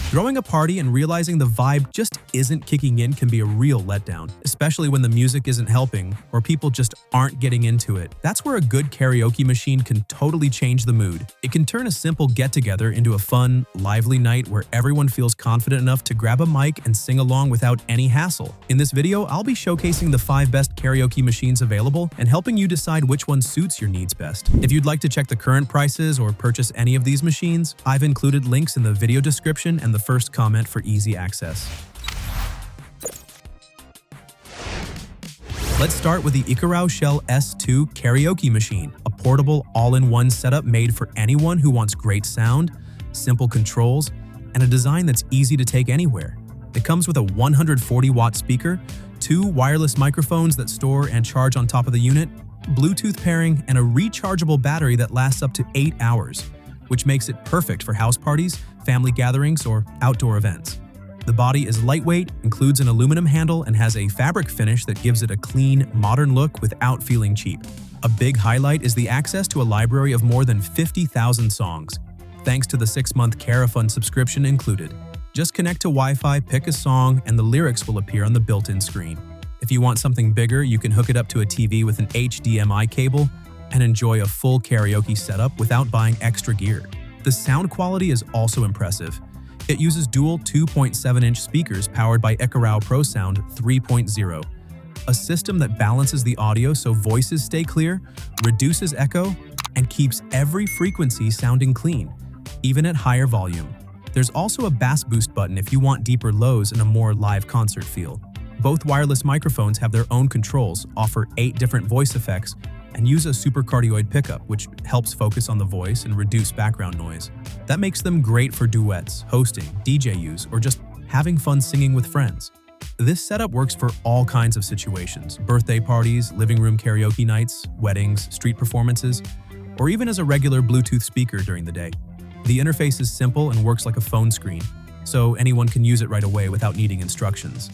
Throwing a party and realizing the vibe just isn't kicking in can be a real letdown, especially when the music isn't helping or people just aren't getting into it. That's where a good karaoke machine can totally change the mood. It can turn a simple get-together into a fun, lively night where everyone feels confident enough to grab a mic and sing along without any hassle. In this video, I'll be showcasing the 5 best karaoke machines available and helping you decide which one suits your needs best. If you'd like to check the current prices or purchase any of these machines, I've included links in the video description and the first comment for easy access. Let's start with the Ikarao Shell S2 karaoke machine, a portable all-in-one setup made for anyone who wants great sound, simple controls, and a design that's easy to take anywhere. It comes with a 140-watt speaker, 2 wireless microphones that store and charge on top of the unit, Bluetooth pairing, and a rechargeable battery that lasts up to 8 hours, which makes it perfect for house parties, family gatherings, or outdoor events. The body is lightweight, includes an aluminum handle, and has a fabric finish that gives it a clean, modern look without feeling cheap. A big highlight is the access to a library of more than 50,000 songs, thanks to the 6-month Carafun subscription included. Just connect to Wi-Fi, pick a song, and the lyrics will appear on the built-in screen. If you want something bigger, you can hook it up to a TV with an HDMI cable and enjoy a full karaoke setup without buying extra gear. The sound quality is also impressive. It uses dual 2.7-inch speakers powered by Ikarao Pro Sound 3.0, a system that balances the audio so voices stay clear, reduces echo, and keeps every frequency sounding clean, even at higher volume. There's also a bass boost button if you want deeper lows and a more live concert feel. Both wireless microphones have their own controls, offer 8 different voice effects, and use a supercardioid pickup, which helps focus on the voice and reduce background noise. That makes them great for duets, hosting, DJ use, or just having fun singing with friends. This setup works for all kinds of situations: birthday parties, living room karaoke nights, weddings, street performances, or even as a regular Bluetooth speaker during the day. The interface is simple and works like a phone screen, so anyone can use it right away without needing instructions.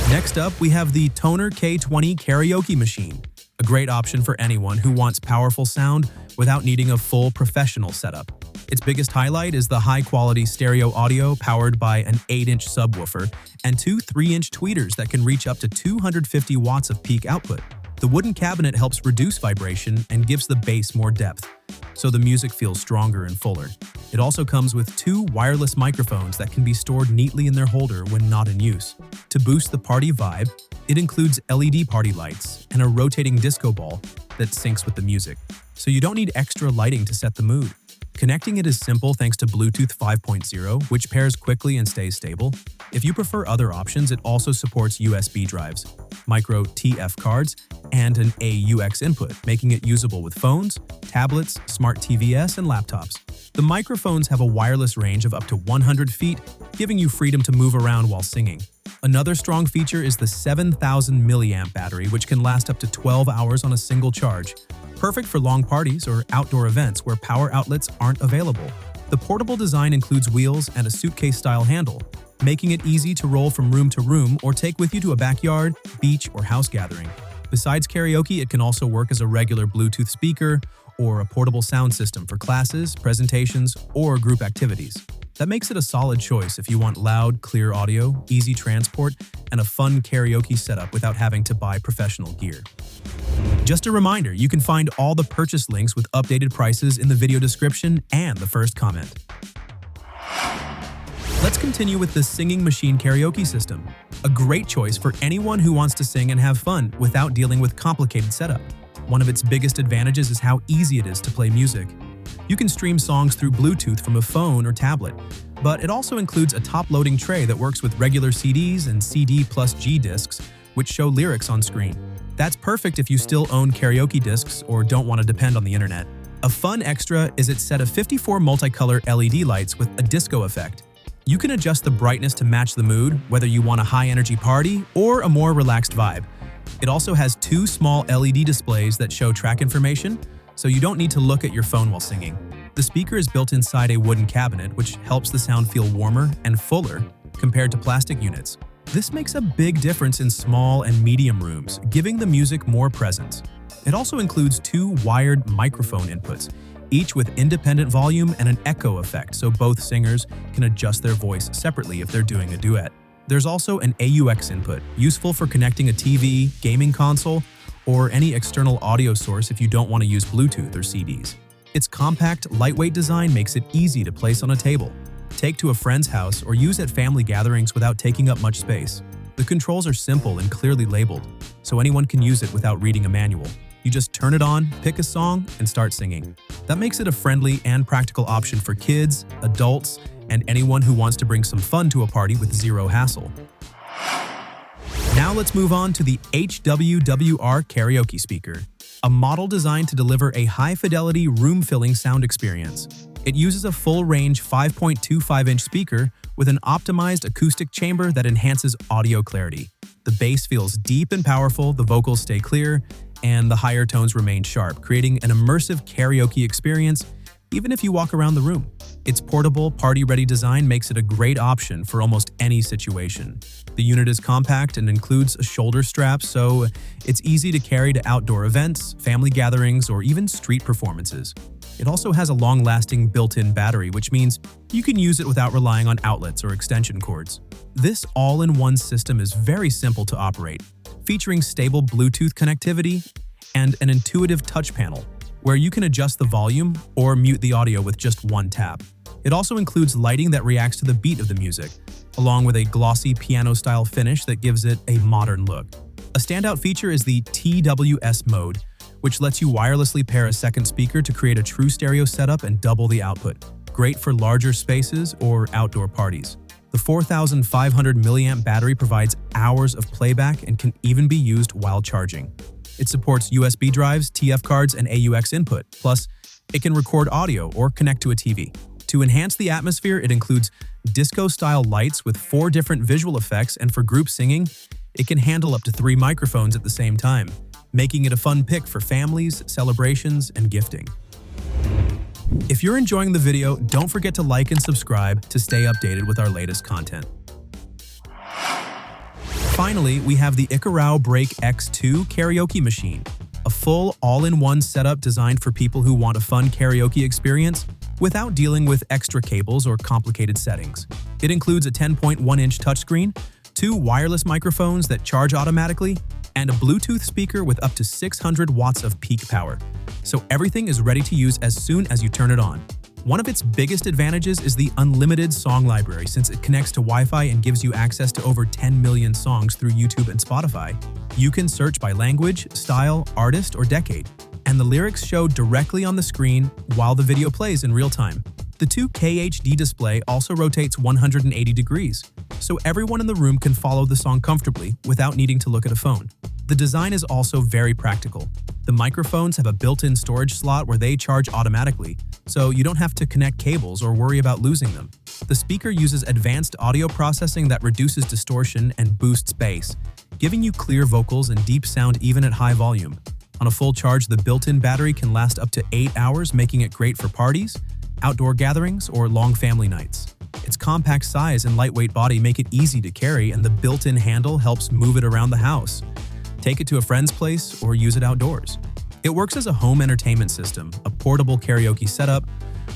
Next up, we have the Tonor K20 karaoke machine, a great option for anyone who wants powerful sound without needing a full professional setup. Its biggest highlight is the high-quality stereo audio powered by an 8-inch subwoofer and 2 3-inch tweeters that can reach up to 250 watts of peak output. The wooden cabinet helps reduce vibration and gives the bass more depth, so the music feels stronger and fuller. It also comes with 2 wireless microphones that can be stored neatly in their holder when not in use. To boost the party vibe, it includes LED party lights and a rotating disco ball that syncs with the music, so you don't need extra lighting to set the mood. Connecting it is simple thanks to Bluetooth 5.0, which pairs quickly and stays stable. If you prefer other options, it also supports USB drives, micro TF cards, and an AUX input, making it usable with phones, tablets, smart TVs, and laptops. The microphones have a wireless range of up to 100 feet, giving you freedom to move around while singing. Another strong feature is the 7,000 milliamp battery, which can last up to 12 hours on a single charge, perfect for long parties or outdoor events where power outlets aren't available. The portable design includes wheels and a suitcase-style handle, making it easy to roll from room to room or take with you to a backyard, beach, or house gathering. Besides karaoke, it can also work as a regular Bluetooth speaker or a portable sound system for classes, presentations, or group activities. That makes it a solid choice if you want loud, clear audio, easy transport, and a fun karaoke setup without having to buy professional gear. Just a reminder, you can find all the purchase links with updated prices in the video description and the first comment. Let's continue with the Singing Machine karaoke system, a great choice for anyone who wants to sing and have fun without dealing with complicated setup. One of its biggest advantages is how easy it is to play music. You can stream songs through Bluetooth from a phone or tablet, but it also includes a top-loading tray that works with regular CDs and CD plus G discs, which show lyrics on screen. That's perfect if you still own karaoke discs or don't want to depend on the internet. A fun extra is its set of 54 multicolor LED lights with a disco effect. You can adjust the brightness to match the mood, whether you want a high-energy party or a more relaxed vibe. It also has 2 small LED displays that show track information, so you don't need to look at your phone while singing. The speaker is built inside a wooden cabinet, which helps the sound feel warmer and fuller compared to plastic units. This makes a big difference in small and medium rooms, giving the music more presence. It also includes 2 wired microphone inputs, each with independent volume and an echo effect so both singers can adjust their voice separately if they're doing a duet. There's also an AUX input, useful for connecting a TV, gaming console, or any external audio source if you don't want to use Bluetooth or CDs. Its compact, lightweight design makes it easy to place on a table, take to a friend's house, or use at family gatherings without taking up much space. The controls are simple and clearly labeled, so anyone can use it without reading a manual. You just turn it on, pick a song, and start singing. That makes it a friendly and practical option for kids, adults, and anyone who wants to bring some fun to a party with zero hassle. Now let's move on to the HWWR karaoke speaker, a model designed to deliver a high-fidelity, room-filling sound experience. It uses a full-range 5.25-inch speaker with an optimized acoustic chamber that enhances audio clarity. The bass feels deep and powerful, the vocals stay clear, and the higher tones remain sharp, creating an immersive karaoke experience even if you walk around the room. Its portable, party-ready design makes it a great option for almost any situation. The unit is compact and includes a shoulder strap, so it's easy to carry to outdoor events, family gatherings, or even street performances. It also has a long-lasting built-in battery, which means you can use it without relying on outlets or extension cords. This all-in-one system is very simple to operate, featuring stable Bluetooth connectivity and an intuitive touch panel, where you can adjust the volume or mute the audio with just one tap. It also includes lighting that reacts to the beat of the music, along with a glossy piano-style finish that gives it a modern look. A standout feature is the TWS mode, which lets you wirelessly pair a second speaker to create a true stereo setup and double the output. Great for larger spaces or outdoor parties. The 4,500 milliamp battery provides hours of playback and can even be used while charging. It supports USB drives, TF cards, and AUX input. Plus, it can record audio or connect to a TV. To enhance the atmosphere, it includes disco-style lights with 4 different visual effects, and for group singing, it can handle up to 3 microphones at the same time, making it a fun pick for families, celebrations, and gifting. If you're enjoying the video, don't forget to like and subscribe to stay updated with our latest content. Finally, we have the Ikarao Break X2 karaoke machine, a full all-in-one setup designed for people who want a fun karaoke experience without dealing with extra cables or complicated settings. It includes a 10.1-inch touchscreen, 2 wireless microphones that charge automatically, and a Bluetooth speaker with up to 600 watts of peak power. So everything is ready to use as soon as you turn it on. One of its biggest advantages is the unlimited song library, since it connects to Wi-Fi and gives you access to over 10 million songs through YouTube and Spotify. You can search by language, style, artist, or decade, and the lyrics show directly on the screen while the video plays in real time. The 2K HD display also rotates 180 degrees, so everyone in the room can follow the song comfortably without needing to look at a phone. The design is also very practical. The microphones have a built-in storage slot where they charge automatically, so you don't have to connect cables or worry about losing them. The speaker uses advanced audio processing that reduces distortion and boosts bass, giving you clear vocals and deep sound even at high volume. On a full charge, the built-in battery can last up to 8 hours, making it great for parties, outdoor gatherings, or long family nights. Its compact size and lightweight body make it easy to carry, and the built-in handle helps move it around the house. Take it to a friend's place or use it outdoors. It works as a home entertainment system, a portable karaoke setup,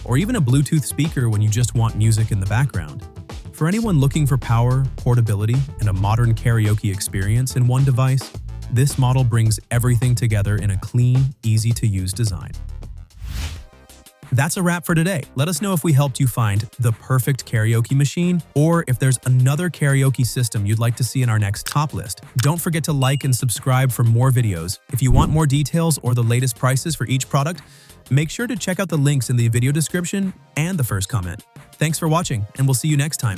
or even a Bluetooth speaker when you just want music in the background. For anyone looking for power, portability, and a modern karaoke experience in one device, this model brings everything together in a clean, easy-to-use design. That's a wrap for today. Let us know if we helped you find the perfect karaoke machine, or if there's another karaoke system you'd like to see in our next top list. Don't forget to like and subscribe for more videos. If you want more details or the latest prices for each product, make sure to check out the links in the video description and the first comment. Thanks for watching, and we'll see you next time.